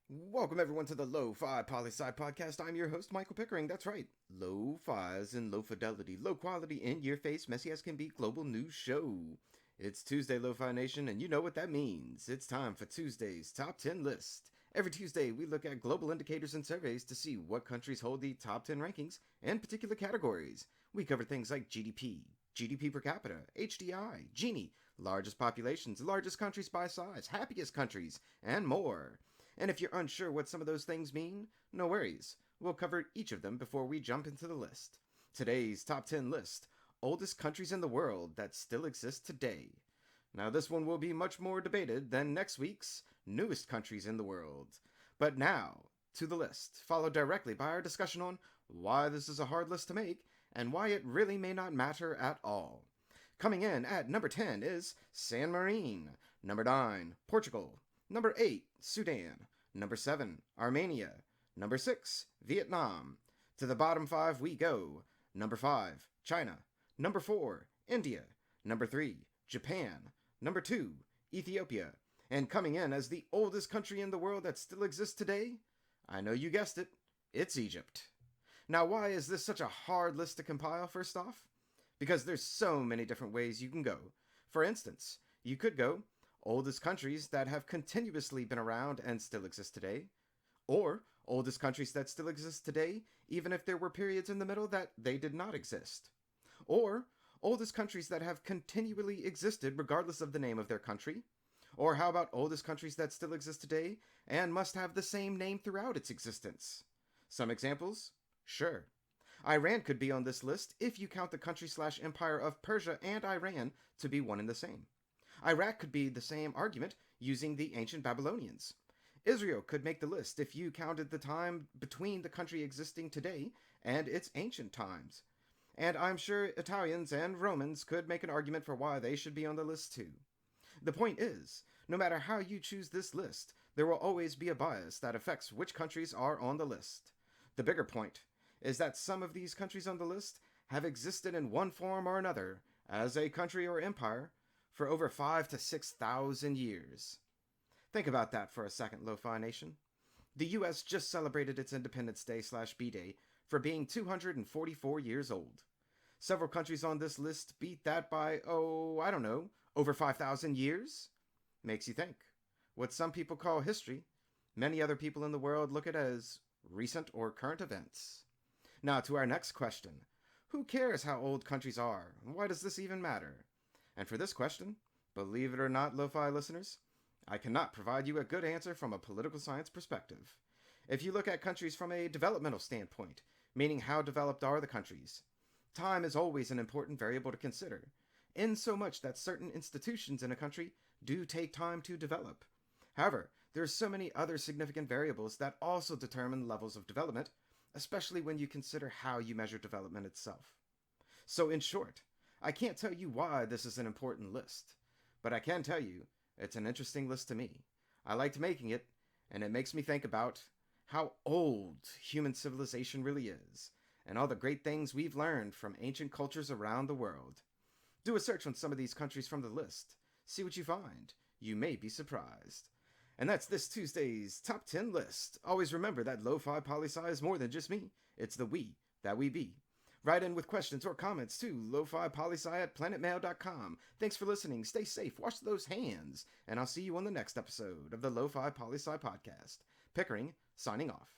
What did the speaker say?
Welcome everyone to the Lofi Poli Sci podcast. I'm your host, Michael Pickering. That's right, Lo-Fi as in low fidelity, low quality, in your face, messy as can be global news show. It's Tuesday, Lo-Fi Nation, and you know what that means. It's time for Tuesday's Top 10 list. Every Tuesday, we look at global indicators and surveys to see what countries hold the top 10 rankings in particular categories. We cover things like GDP, GDP per capita, HDI, Gini, largest populations, largest countries by size, happiest countries, and more. And if you're unsure what some of those things mean, no worries. We'll cover each of them before we jump into the list. Today's top 10 list: oldest countries in the world that still exist today. Now, this one will be much more debated than next week's newest countries in the world. But now, to the list, followed directly by our discussion on why this is a hard list to make and why it really may not matter at all. Coming in at number 10 is San Marino. Number 9, Portugal. Number 8, Sudan. Number 7, Armenia. Number 6, Vietnam. To the bottom 5 we go. Number 5, China. Number 4, India. Number 3, Japan. Number 2, Ethiopia. And coming in as the oldest country in the world that still exists today, I know you guessed it, it's Egypt. Now, why is this such a hard list to compile, first off? Because there's so many different ways you can go. For instance, you could go oldest countries that have continuously been around and still exist today, or oldest countries that still exist today even if there were periods in the middle that they did not exist, or oldest countries that have continually existed regardless of the name of their country, or how about oldest countries that still exist today and must have the same name throughout its existence? Some examples? Sure. Iran could be on this list if you count the country/empire of Persia and Iran to be one and the same. Iraq could be the same argument using the ancient Babylonians. Israel could make the list if you counted the time between the country existing today and its ancient times. And I'm sure Italians and Romans could make an argument for why they should be on the list too. The point is, no matter how you choose this list, there will always be a bias that affects which countries are on the list. The bigger point is that some of these countries on the list have existed in one form or another as a country or empire for over 5,000 to 6,000 years. Think about that for a second, Lo-Fi Nation. The US just celebrated its Independence Day/B-Day for being 244 years old. Several countries on this list beat that by, I don't know, over 5,000 years? Makes you think. What some people call history, many other people in the world look at as recent or current events. Now to our next question. Who cares how old countries are? Why does this even matter? And for this question, believe it or not, Lo-Fi listeners, I cannot provide you a good answer from a political science perspective. If you look at countries from a developmental standpoint, meaning how developed are the countries, time is always an important variable to consider, in so much that certain institutions in a country do take time to develop. However, there are so many other significant variables that also determine levels of development, especially when you consider how you measure development itself. So in short, I can't tell you why this is an important list, but I can tell you it's an interesting list to me. I liked making it, and it makes me think about how old human civilization really is, and all the great things we've learned from ancient cultures around the world. Do a search on some of these countries from the list. See what you find. You may be surprised. And that's this Tuesday's Top 10 list. Always remember that Lo-Fi Poli Sci is more than just me. It's the we that we be. Write in with questions or comments to lofipolisci@planetmail.com. Thanks for listening. Stay safe. Wash those hands. And I'll see you on the next episode of the Lo-Fi Poli Sci podcast. Pickering, signing off.